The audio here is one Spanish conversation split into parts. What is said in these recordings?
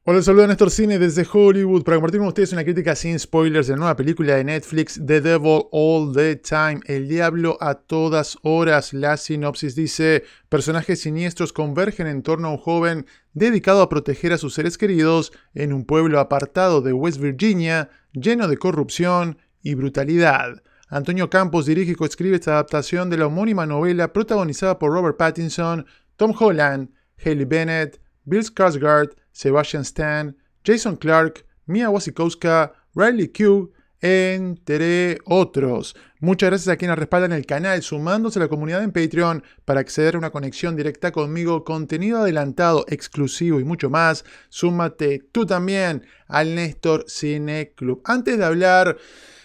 Hola, saludos a Néstor Cine desde Hollywood para compartir con ustedes una crítica sin spoilers de la nueva película de Netflix, The Devil All the Time, El Diablo a todas horas. La sinopsis dice: personajes siniestros convergen en torno a un joven dedicado a proteger a sus seres queridos en un pueblo apartado de West Virginia, lleno de corrupción y brutalidad. Antonio Campos dirige y coescribe esta adaptación de la homónima novela protagonizada por Robert Pattinson, Tom Holland, Hayley Bennett, Bill Skarsgård, Sebastian Stan, Jason Clarke, Mia Wasikowska, Riley Keough, entre otros. Muchas gracias a quienes respaldan el canal, sumándose a la comunidad en Patreon para acceder a una conexión directa conmigo, contenido adelantado, exclusivo y mucho más. Súmate tú también al Néstor Cine Club. Antes de hablar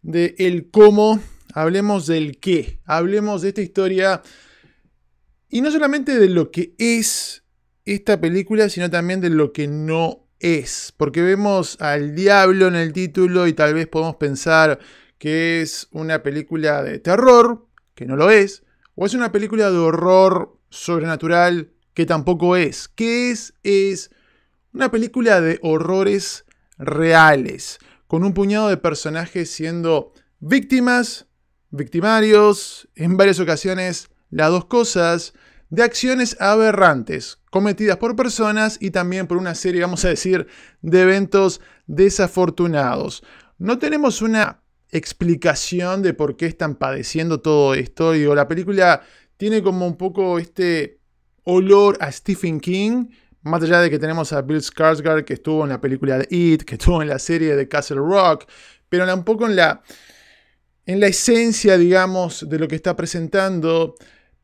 de el cómo, hablemos del qué. Hablemos de esta historia y no solamente de lo que es esta película, sino también de lo que no es, porque vemos al diablo en el título y tal vez podemos pensar que es una película de terror, que no lo es, o es una película de horror sobrenatural, que tampoco es. ¿Qué es? Es una película de horrores reales, con un puñado de personajes siendo víctimas, victimarios, en varias ocasiones las dos cosas, de acciones aberrantes cometidas por personas y también por una serie, vamos a decir, de eventos desafortunados. No tenemos una explicación de por qué están padeciendo todo esto. Digo, la película tiene como un poco este olor a Stephen King, más allá de que tenemos a Bill Skarsgård, que estuvo en la película de It, que estuvo en la serie de Castle Rock, pero un poco en la esencia, digamos, de lo que está presentando.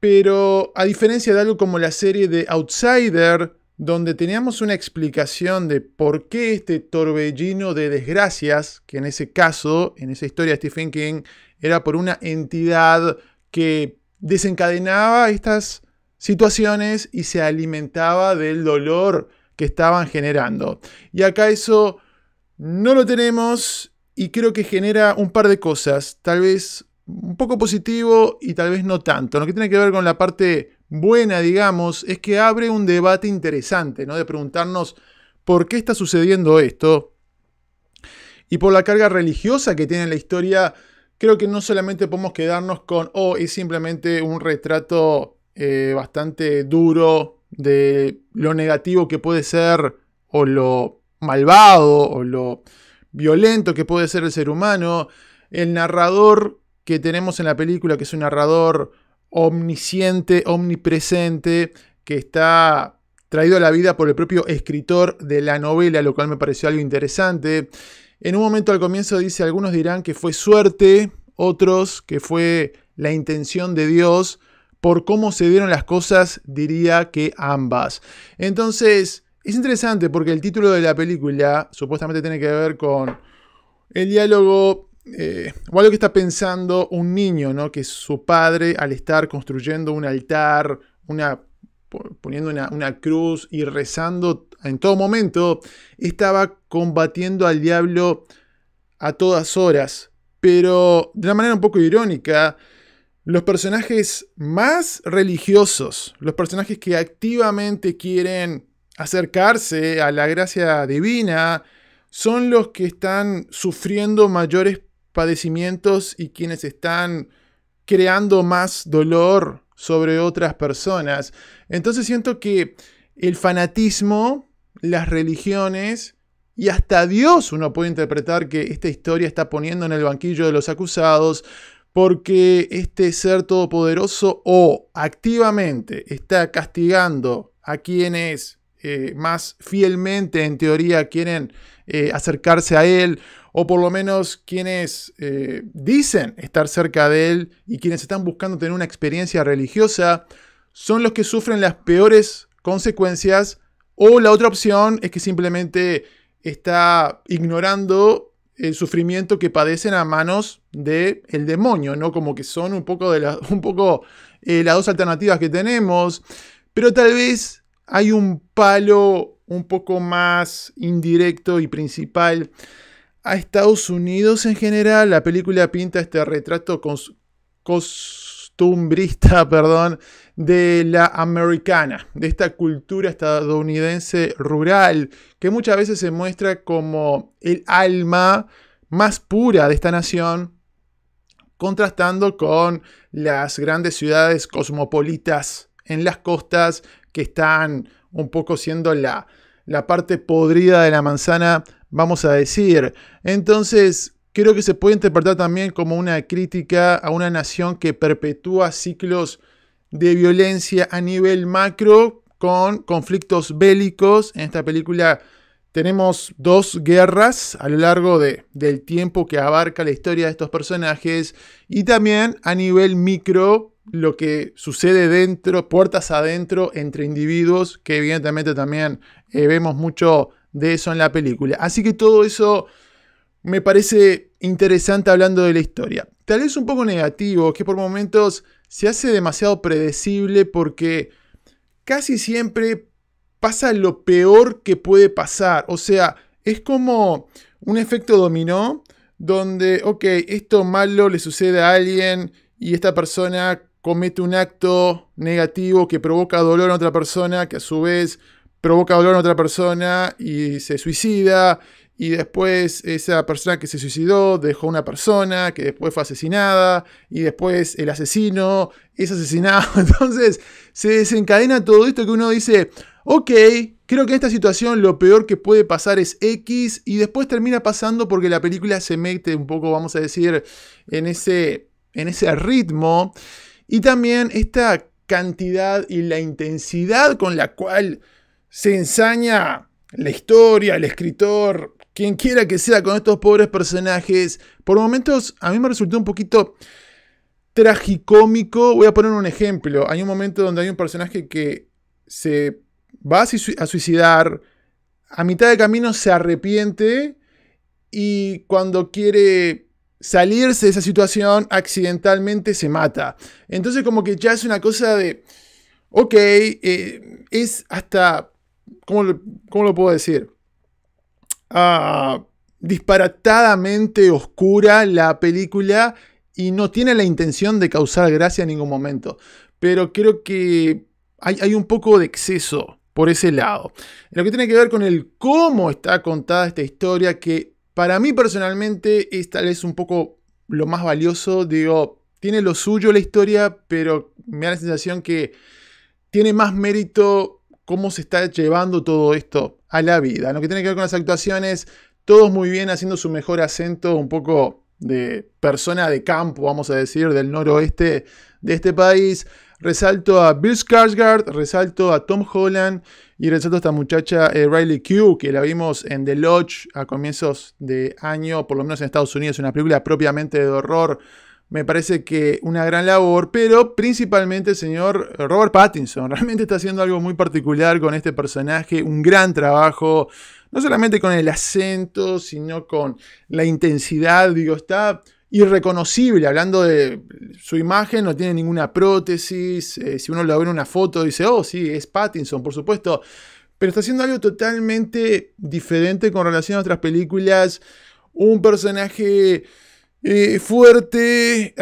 Pero a diferencia de algo como la serie de Outsider, donde teníamos una explicación de por qué este torbellino de desgracias, que en ese caso, en esa historia de Stephen King, era por una entidad que desencadenaba estas situaciones y se alimentaba del dolor que estaban generando. Y acá eso no lo tenemos y creo que genera un par de cosas, tal vez un poco positivo y tal vez no tanto. Lo que tiene que ver con la parte buena, digamos, es que abre un debate interesante, ¿no? De preguntarnos por qué está sucediendo esto. Y por la carga religiosa que tiene la historia, creo que no solamente podemos quedarnos con, es simplemente un retrato bastante duro de lo negativo que puede ser, o lo malvado, o lo violento que puede ser el ser humano. El narrador que tenemos en la película, que es un narrador omnisciente, omnipresente, que está traído a la vida por el propio escritor de la novela, lo cual me pareció algo interesante. En un momento al comienzo dice: algunos dirán que fue suerte, otros que fue la intención de Dios. Por cómo se dieron las cosas, diría que ambas. Entonces, es interesante porque el título de la película supuestamente tiene que ver con el diálogo o algo que está pensando un niño, ¿no? Que su padre, al estar construyendo un altar, poniendo una cruz y rezando en todo momento, estaba combatiendo al diablo a todas horas. Pero de una manera un poco irónica, los personajes más religiosos, los personajes que activamente quieren acercarse a la gracia divina, son los que están sufriendo mayores padecimientos y quienes están creando más dolor sobre otras personas. Entonces siento que el fanatismo, las religiones y hasta Dios, uno puede interpretar que esta historia está poniendo en el banquillo de los acusados, porque este ser todopoderoso o activamente está castigando a quienes más fielmente, en teoría, quieren acercarse a él, o por lo menos quienes dicen estar cerca de él y quienes están buscando tener una experiencia religiosa, son los que sufren las peores consecuencias. O la otra opción es que simplemente está ignorando el sufrimiento que padecen a manos del demonio, ¿no? Como que son un poco las dos alternativas que tenemos, pero tal vez hay un palo un poco más indirecto y principal a Estados Unidos en general. La película pinta este retrato costumbrista, perdón, de la americana, de esta cultura estadounidense rural, que muchas veces se muestra como el alma más pura de esta nación, contrastando con las grandes ciudades cosmopolitas en las costas que están un poco siendo la parte podrida de la manzana, vamos a decir. Entonces, creo que se puede interpretar también como una crítica a una nación que perpetúa ciclos de violencia a nivel macro con conflictos bélicos. En esta película tenemos 2 guerras a lo largo del tiempo que abarca la historia de estos personajes, y también a nivel micro lo que sucede dentro, puertas adentro, entre individuos, que evidentemente también vemos mucho de eso en la película. Así que todo eso me parece interesante hablando de la historia. Tal vez un poco negativo, que por momentos se hace demasiado predecible porque casi siempre pasa lo peor que puede pasar. O sea, es como un efecto dominó donde, ok, esto malo le sucede a alguien y esta persona comete un acto negativo que provoca dolor en otra persona, que a su vez provoca dolor en otra persona y se suicida. Y después esa persona que se suicidó dejó una persona que después fue asesinada. Y después el asesino es asesinado. Entonces se desencadena todo esto que uno dice, ok, creo que en esta situación lo peor que puede pasar es X. Y después termina pasando porque la película se mete un poco, vamos a decir, en ese ritmo. Y también esta cantidad y la intensidad con la cual se ensaña la historia, el escritor, quien quiera que sea, con estos pobres personajes, por momentos a mí me resultó un poquito tragicómico. Voy a poner un ejemplo. Hay un momento donde hay un personaje que se va a suicidar, a mitad de camino se arrepiente y cuando quiere salirse de esa situación accidentalmente se mata. Entonces como que ya es una cosa de, ok, es hasta, ¿cómo lo puedo decir? Disparatadamente oscura la película y no tiene la intención de causar gracia en ningún momento. Pero creo que hay un poco de exceso por ese lado. Lo que tiene que ver con el cómo está contada esta historia, que para mí personalmente es tal vez un poco lo más valioso. Digo, tiene lo suyo la historia, pero me da la sensación que tiene más mérito cómo se está llevando todo esto a la vida. Lo que tiene que ver con las actuaciones, todos muy bien, haciendo su mejor acento, un poco de persona de campo, vamos a decir, del noroeste de este país. Resalto a Bill Skarsgård, resalto a Tom Holland y resalto a esta muchacha Riley Keough, que la vimos en The Lodge a comienzos de año, por lo menos en Estados Unidos, una película propiamente de horror. Me parece que una gran labor, pero principalmente el señor Robert Pattinson realmente está haciendo algo muy particular con este personaje, un gran trabajo, no solamente con el acento, sino con la intensidad. Digo, está irreconocible, hablando de su imagen, no tiene ninguna prótesis, si uno lo ve en una foto dice, oh sí, es Pattinson, por supuesto, pero está haciendo algo totalmente diferente con relación a otras películas, un personaje fuerte.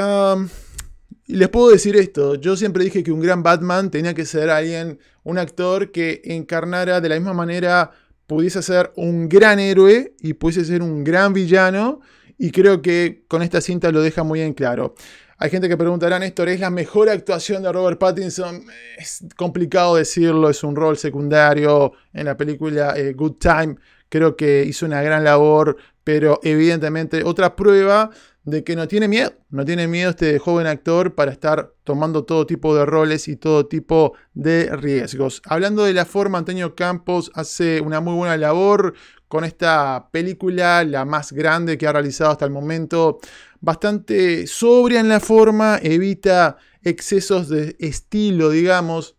Y les puedo decir esto, yo siempre dije que un gran Batman tenía que ser alguien, un actor que encarnara de la misma manera, pudiese ser un gran héroe y pudiese ser un gran villano, y creo que con esta cinta lo deja muy en claro. Hay gente que preguntará, Néstor, ¿es la mejor actuación de Robert Pattinson? Es complicado decirlo, es un rol secundario en la película Good Time. Creo que hizo una gran labor, pero evidentemente otra prueba de que no tiene miedo este joven actor para estar tomando todo tipo de roles y todo tipo de riesgos. Hablando de la forma, Antonio Campos hace una muy buena labor con esta película, la más grande que ha realizado hasta el momento, bastante sobria en la forma, evita excesos de estilo, digamos.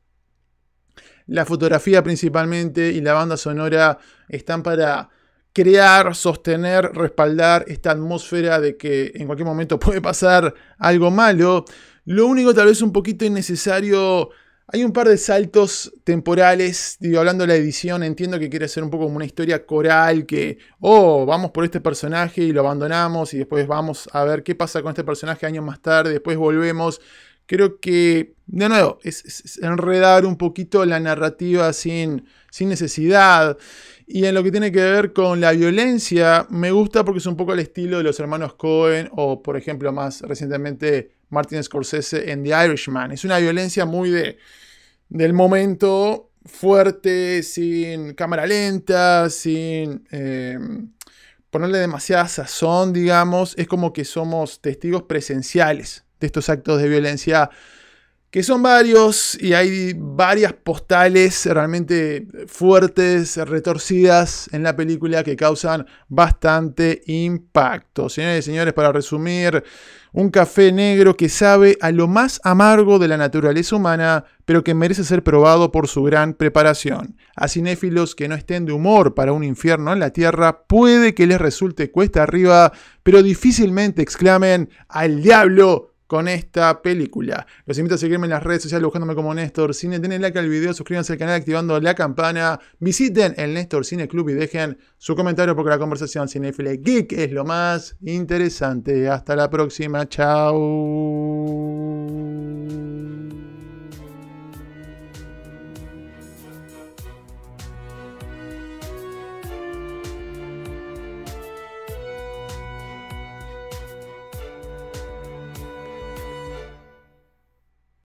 La fotografía principalmente y la banda sonora están para crear, sostener, respaldar esta atmósfera de que en cualquier momento puede pasar algo malo. Lo único tal vez un poquito innecesario, hay un par de saltos temporales. Digo, hablando de la edición, entiendo que quiere ser un poco como una historia coral, que, vamos por este personaje y lo abandonamos y después vamos a ver qué pasa con este personaje años más tarde, después volvemos. Creo que, de nuevo, es enredar un poquito la narrativa sin necesidad. Y en lo que tiene que ver con la violencia, me gusta porque es un poco el estilo de los hermanos Coen o, por ejemplo, más recientemente Martin Scorsese en The Irishman. Es una violencia muy del momento, fuerte, sin cámara lenta, sin ponerle demasiada sazón, digamos. Es como que somos testigos presenciales de estos actos de violencia, que son varios y hay varias postales realmente fuertes, retorcidas en la película que causan bastante impacto. Señores y señores, para resumir, un café negro que sabe a lo más amargo de la naturaleza humana, pero que merece ser probado por su gran preparación. A cinéfilos que no estén de humor para un infierno en la tierra, puede que les resulte cuesta arriba, pero difícilmente exclamen ¡al diablo! Con esta película. Los invito a seguirme en las redes sociales buscándome como Néstor Cine. Denle like al video, suscríbanse al canal activando la campana. Visiten el Néstor Cine Club y dejen su comentario porque la conversación cinéfila geek es lo más interesante. Hasta la próxima. Chao.